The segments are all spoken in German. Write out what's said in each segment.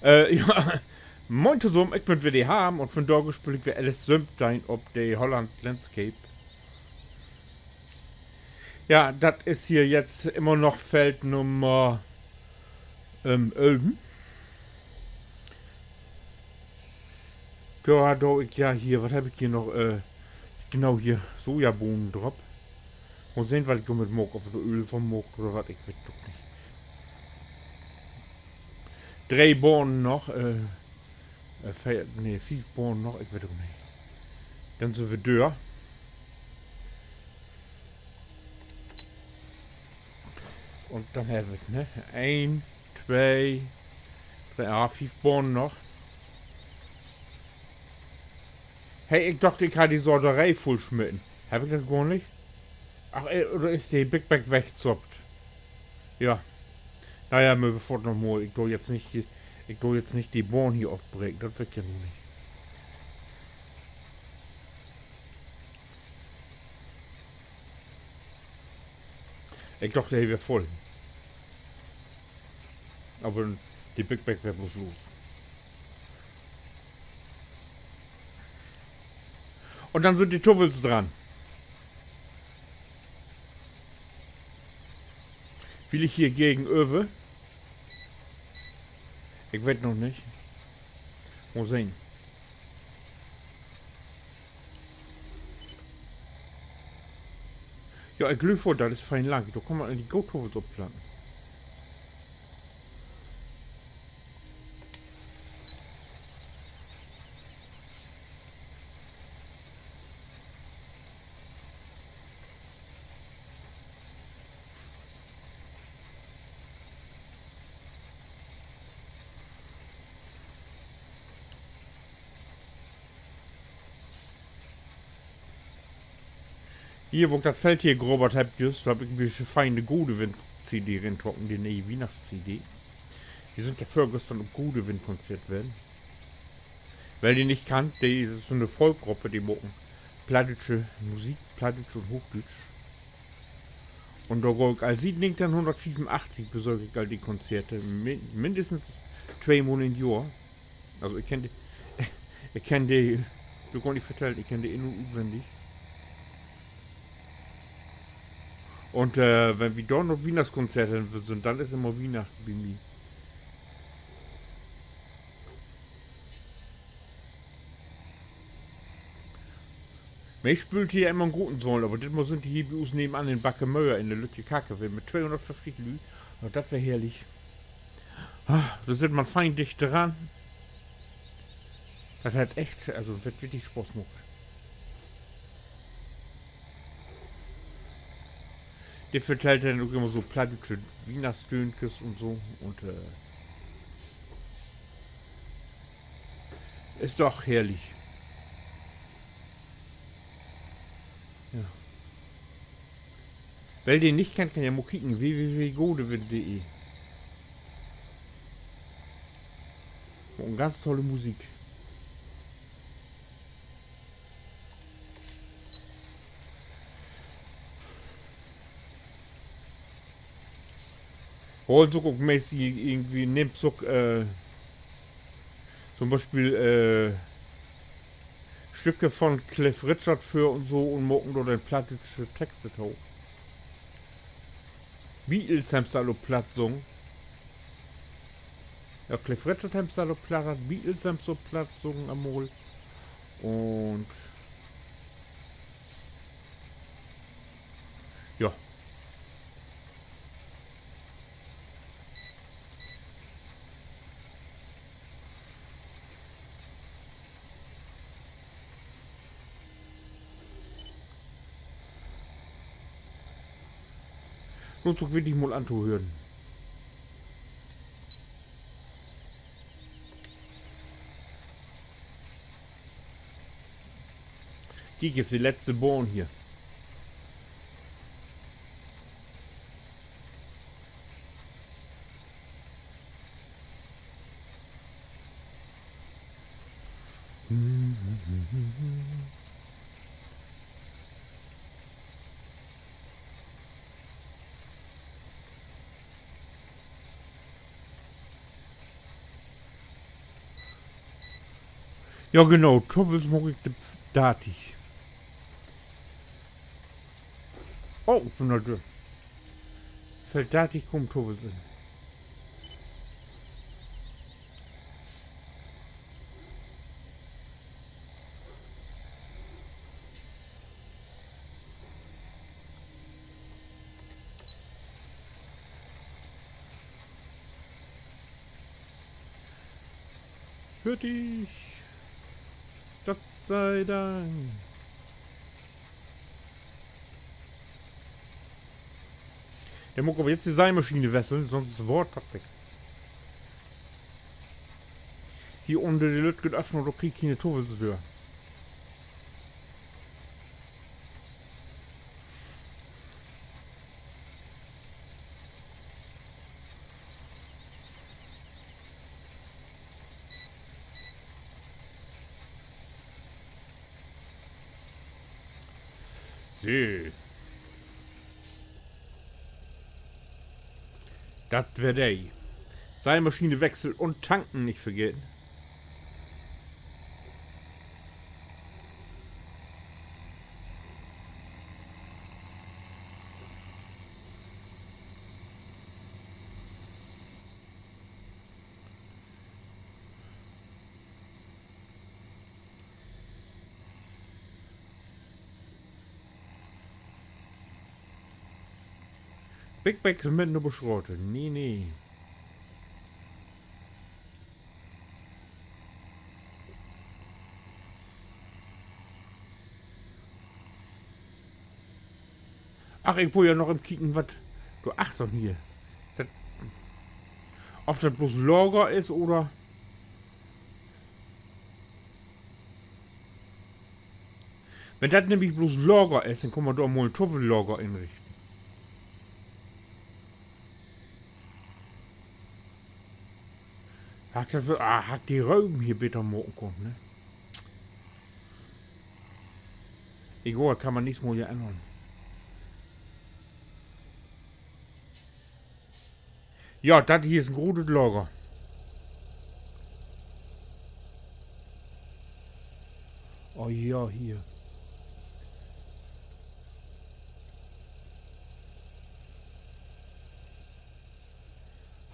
Ja, moin zusammen, ich bin wieder haben und von da gespielt wir alles Sümptein ob der Holland Landscape. Ja, das ist hier jetzt immer noch Feld Nummer 11. Da ich ja hier, was habe ich hier noch, genau hier, Sojabohnen drauf. Mal sehen, was ich damit mag, ob so Öl vom Mock oder was, ich weiß doch nicht. 3 Bohnen noch, nee, 5 Bohnen noch, ich weiß doch nicht. Dann sind wir durch. Und dann haben wir, ne, 1, 2, 3, 5 Bohnen noch. Hey, ich dachte, ich hatte die Sorterei voll schmitten. Hab ich das gar nicht? Ach, oder ist die Big Bag wegzoppt? Ja. Naja, mir bevor noch mal. Ich do jetzt nicht die Bohnen hier aufbrechen. Das wird ja nun nicht. Ich dachte, hey, wäre voll. Aber die Big Bag wäre bloß los. Und dann sind die Tuffels dran. Will ich hier gegen Öwe? Ich weiß noch nicht. Mal sehen. Ja, ich glühe vor, das ist fein lang. Da kann man die Goat-Tuffels abplanten. Hier, wo ich das Feld hier gerobert hab, just, da hab ich ein bisschen feine Gode-Wind-CD reintrocken, die neue Weihnachts-CD. Die sind ja vorgestern auf Gode-Wind-Konzert werden. Wer die nicht kannt, die ist so eine Volksgruppe, die machen plattdeutsche Musik, plattdeutsch und hochdeutsch. Und da gehe ich als 1985 besorge ich all die Konzerte, mindestens 2 Monate im Jahr. Also ich kenne die, ich kenne die, du kannst nicht vertellen, ich kenne die in- und auswendig. Und wenn wir dort noch Weihnachtskonzerte sind, dann ist immer Weihnachten bei mir. Mich spült hier immer einen guten Sohn, aber das sind die hier bei uns nebenan in Backemöer in der Lücke Kacke, mit 250 Lü. Das wäre herrlich. Ah, da sind man fein dicht dran. Das hat echt, also wird wirklich Spaß gemacht. Der verteilt dann auch immer so plattdeutsche Weihnachtsdönkes und so. Und ist doch herrlich. Ja. Wer den nicht kennt, kann ja mal kicken. www.godewind.de. Und ganz tolle Musik. Rollzuckmäßig irgendwie nimmt so, zum Beispiel Stücke von Cliff Richard für und so und mocken dort ein plattdeutsche Texte hoch. Beatles haben da platt gesungen. Ja, Cliff Richard haben da platt, Beatles haben so platt gesungen amol. Und ja. Nun so will ich mal anzuhören. Kiek ist die letzte Born hier. Ja genau, Tuffels mag ich datig. Oh, ich bin da drin. Fällt datig kommt Tuffels in. Für dich. Gott sei Dank. Der muss aber jetzt die Seilmaschine wesseln, sonst Wort hat nichts. Hier unter die Lütge öffnen oder krieg ich keine Tuffelsdür. So. Das wär der. Seilmaschine wechseln und tanken nicht vergessen. Big Bags mit nur beschrotet. Nee, nee. Ach, ich wollte ja noch im Kicken, was. Du Achtung hier. Das, ob das bloß Lager ist oder. Wenn das nämlich bloß Lager ist, dann kann man doch mal ein Tuffellager einrichten. Hat die Rauben hier bitte morgen kommen, ne? Egal, kann man nichts mehr hier ändern. Ja, das hier ist ein gutes Lager. Oh ja, hier.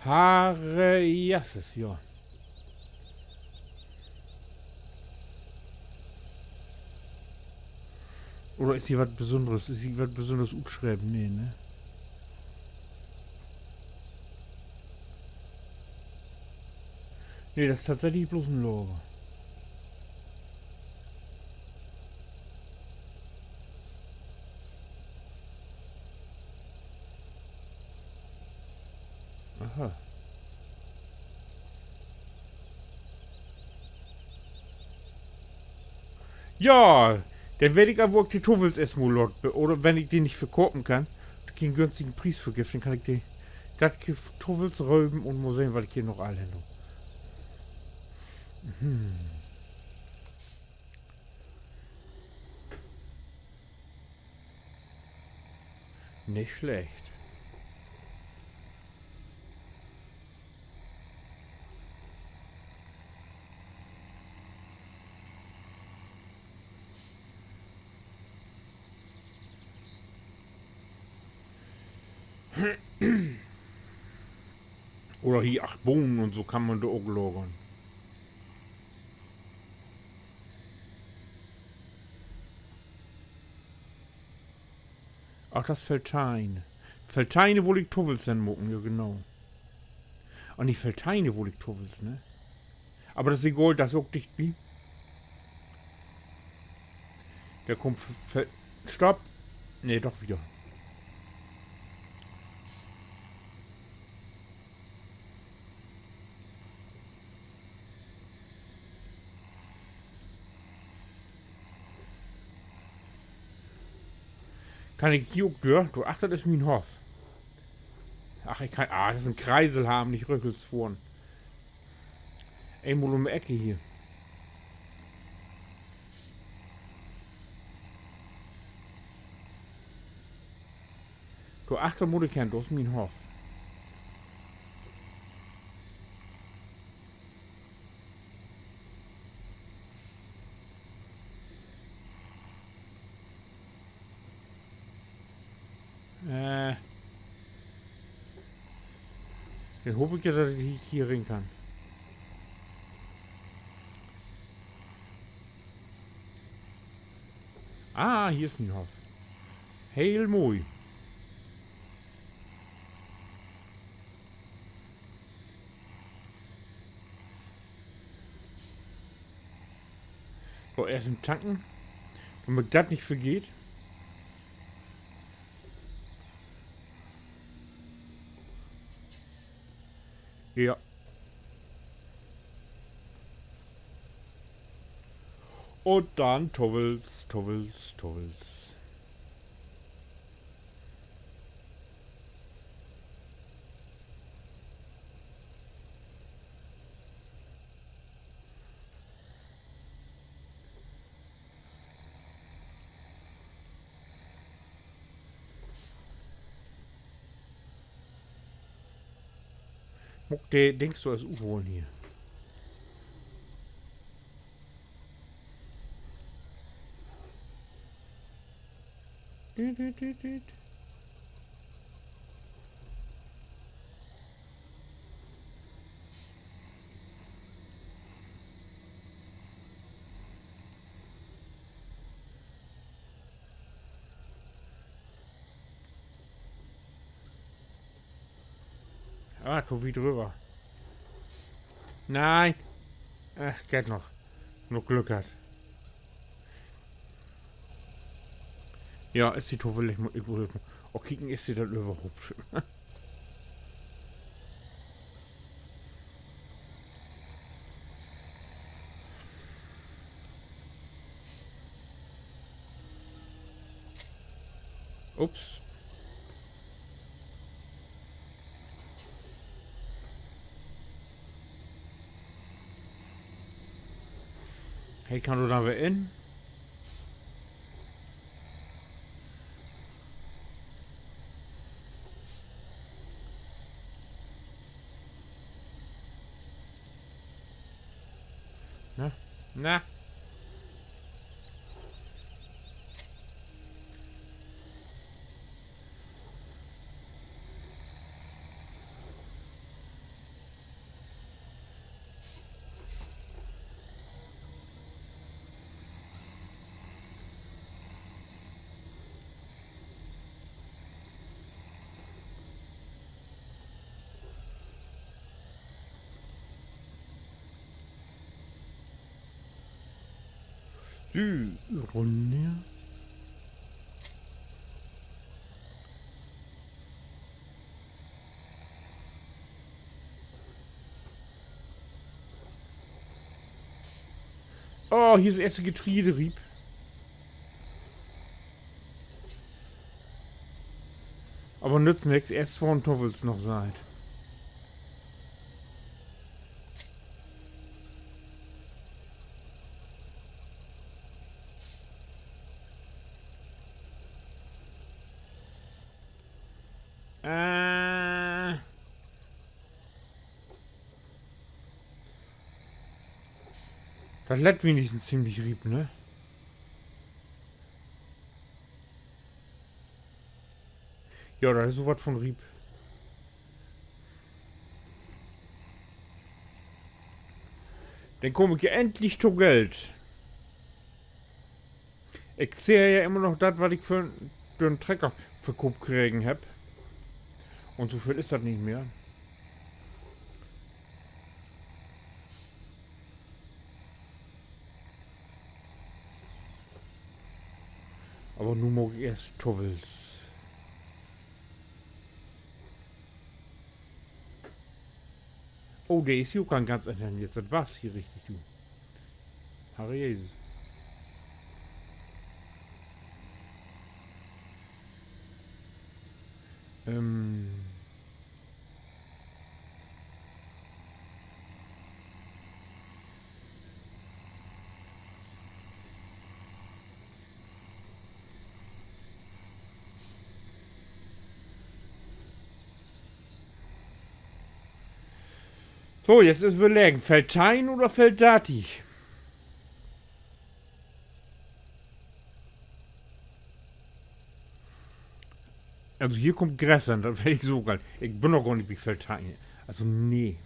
Haare Jasses, ja. Oder ist hier was Besonderes? Ist hier was Besonderes utschreiben? Nee, ne? Nee, das ist tatsächlich bloß ein Lager. Aha. Ja, dann werde ich aber auch die Tuffels essen, oder wenn ich die nicht verkorken kann, keinen günstigen Preis vergiften, kann ich die das Tuffels räuben und muss sehen, was ich hier noch alle noch. Nicht schlecht. Oder hier, ach, Bohnen und so kann man da auch lagern. Ach, das Feltein. Felteine, wo liegt Tuffels denn mucken, ja genau. Ach, nicht Felteine, wo liegt Tuffels, ne? Aber das ist egal, das ist auch dicht wie. Der kommt. Stopp! Ne, doch wieder. Kann ich hier auch durch? Du, ach, das ist mein Hof. Ach, ich kann. Ah, das ist ein Kreisel haben, nicht Rückels vorn. Einmal um die Ecke hier. Du, ach, da muss ich kennen, du hast mein Hof. Den hoffe ich ja, dass ich hier rein kann. Ah, hier ist ein Haus. Heel mooi. So, erst im Tanken. Damit das nicht vergeht. Ja. Und dann Tovels. Muck, der denkst du als U-Boot hier? Ah, Tobi drüber. Nein. Ach, geht noch. Nur Glück hat. Ja, ist die Tobi nicht mal. Oh, kicken ist sie dann überhaupt. Ups. Hey, kan du dan weer in? Na? Runde. Oh, hier ist das erste Getreiderieb. Aber nützt nichts, erst vor und Toffels noch seid. Das lädt wenigstens ziemlich rieb, ne? Ja, da ist sowas von rieb. Dann komme ich ja endlich zu Geld. Ich sehe ja immer noch das, was ich für einen Trecker verkauft kriegen hab. Und so viel ist das nicht mehr. Aber nun mag ich erst Tovels. Oh, der ist hier auch ganz anderen jetzt. Das war's hier richtig, du. Herr Jesus. So, jetzt ist überlegen. Feldtein oder Feldati? Also hier kommt Grässern, das wäre ich so geil. Ich bin noch gar nicht wie Feldtein. Also nee.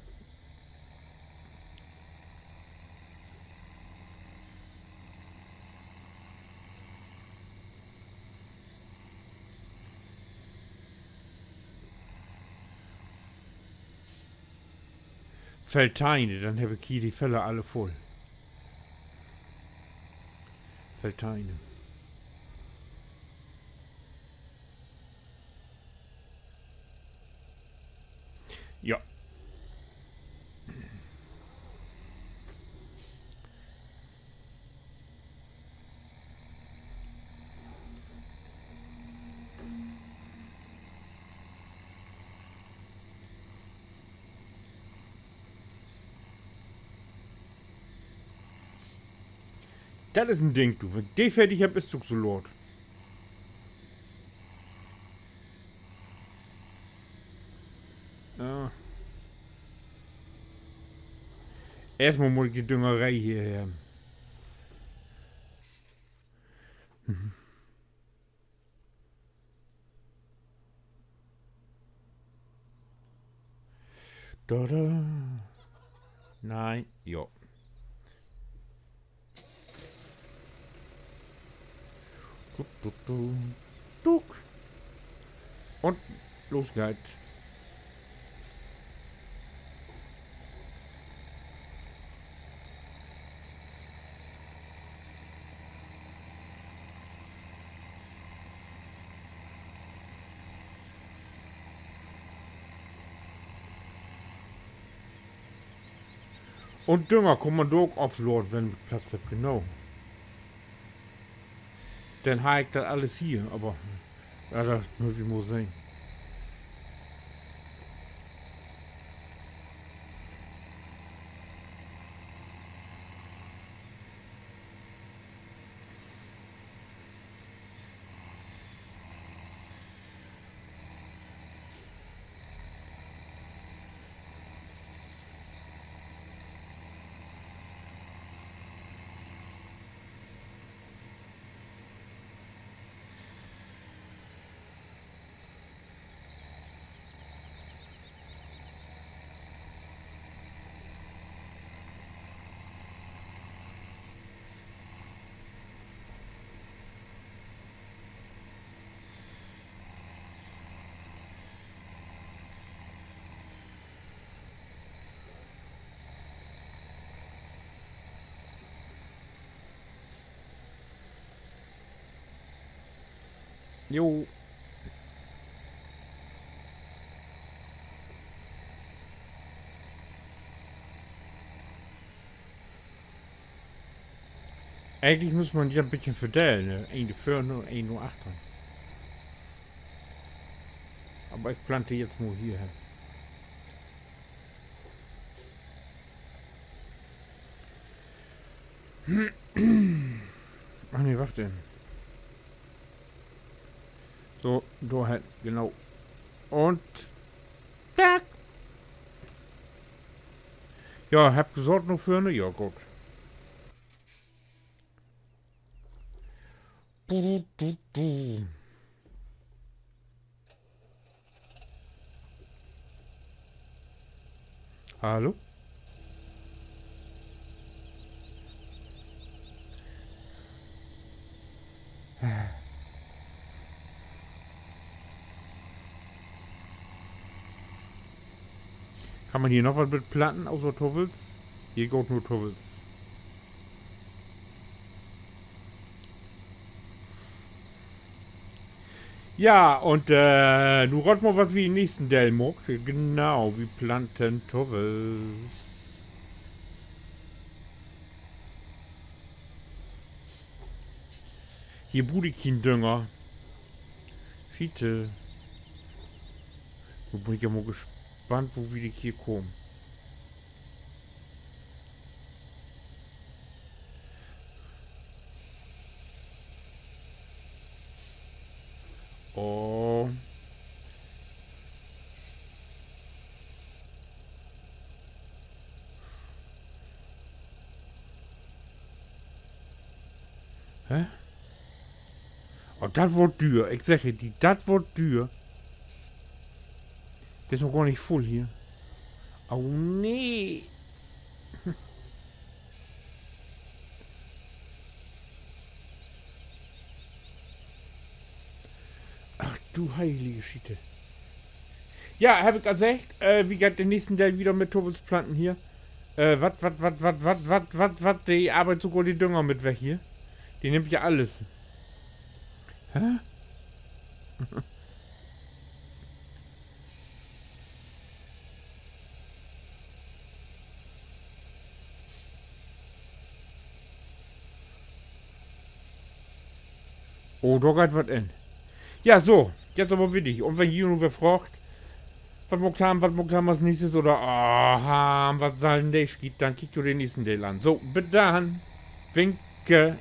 Feldteine, dann habe ich hier die Fälle alle voll. Feldteine. Ja. Das ist ein Ding, du. Wenn ich den fertig hab, ist du so laut. Ja. Erstmal muss ich die Düngerei hierher. Da, da. Nein, ja. Duck, duck, duck. Duck. Und los geht's. Und Dünger kann man doch offload, wenn ich Platz hab, genau. Dann habe ich das alles hier, aber ja, das muss ich mal sehen. Jo. Eigentlich muss man ja ein bisschen verdelen, ne? 1 vorne und 1 achter. Aber ich plante jetzt mal hier hin. Ach nee, warte. So, da halt, genau. Und. Zack! Ja, hab gesorgt noch für eine? Ja, gut. Du, du, du. Hallo? Kann man hier noch was mit Platten außer Tovels? Hier geht nur Tovels. Ja, und du räumt mal was wie den nächsten Delmok. Genau, wie Planten Tovels. Hier Budikin-Dünger. Fiete. Da bin ich ja mal gespannt, wo wir hier kommen. Oh. Hä? Oh, das wird duur. Ich sage dir, das wird duur. Das ist noch gar nicht voll hier. Oh nee. Ach du heilige Schiete. Ja, habe ich gesagt, wie geht den nächsten Teil wieder mit Tovelsplanten hier? Was, die arbeitet sogar die Dünger mit weg hier. Die nimmt ja alles. Hä? Oh, da geht was in. Ja, so, jetzt aber wirklich. Und wenn jemand wer fragt, was muckt haben als nächstes oder was soll denn der Schied, dann kickt du den nächsten Teil an. So, bis dann. Winke.